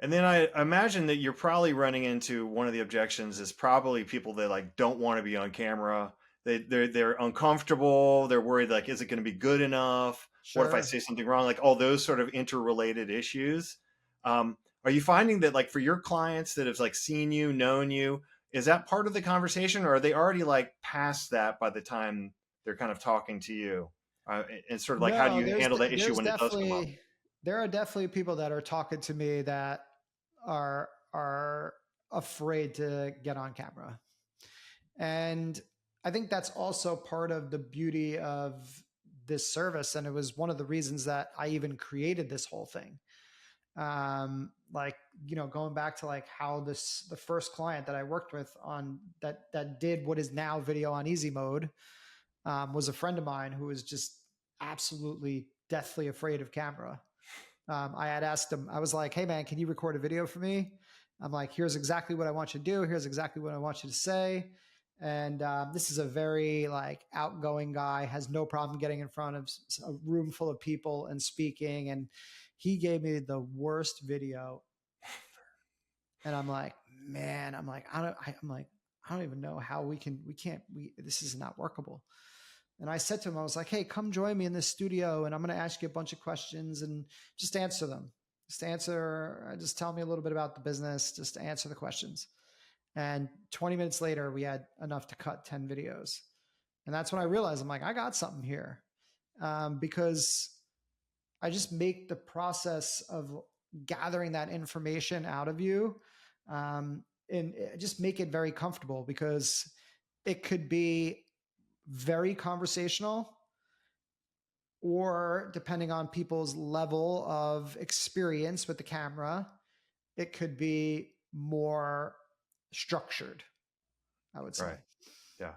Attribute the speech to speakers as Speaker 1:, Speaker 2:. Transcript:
Speaker 1: And then I imagine that you're probably running into one of the objections is probably people that like don't want to be on camera. They're uncomfortable. They're worried like, is it going to be good enough? What if I
Speaker 2: Sure.
Speaker 1: say something wrong? Like all those sort of interrelated issues. Are you finding that like for your clients that have like seen you, known you, is that part of the conversation, or are they already like past that by the time they're kind of talking to you? And sort of like, how do
Speaker 2: No,
Speaker 1: you handle that issue
Speaker 2: there's
Speaker 1: when it does come up?
Speaker 2: definitely there are definitely people that are talking to me that are afraid to get on camera. And I think that's also part of the beauty of this service. And it was one of the reasons that I even created this whole thing. Like, going back to like how the first client that I worked with on that did what is now video on easy mode, was a friend of mine who was just absolutely deathly afraid of camera. I had asked him, I was like, hey man, can you record a video for me? I'm like, here's exactly what I want you to do. Here's exactly what I want you to say. And this is a very like outgoing guy, has no problem getting in front of a room full of people and speaking. And he gave me the worst video. And I'm like, man, I don't even know how this is not workable. And I said to him, I was like, hey, come join me in this studio and I'm going to ask you a bunch of questions and just answer them. Just tell me a little bit about the business, just answer the questions. And 20 minutes later, we had enough to cut 10 videos. And that's when I realized I'm like, I got something here, because I just make the process of gathering that information out of you, and just make it very comfortable because it could be very conversational, or depending on people's level of experience with the camera, it could be more structured, I would say.
Speaker 1: Right. Yeah.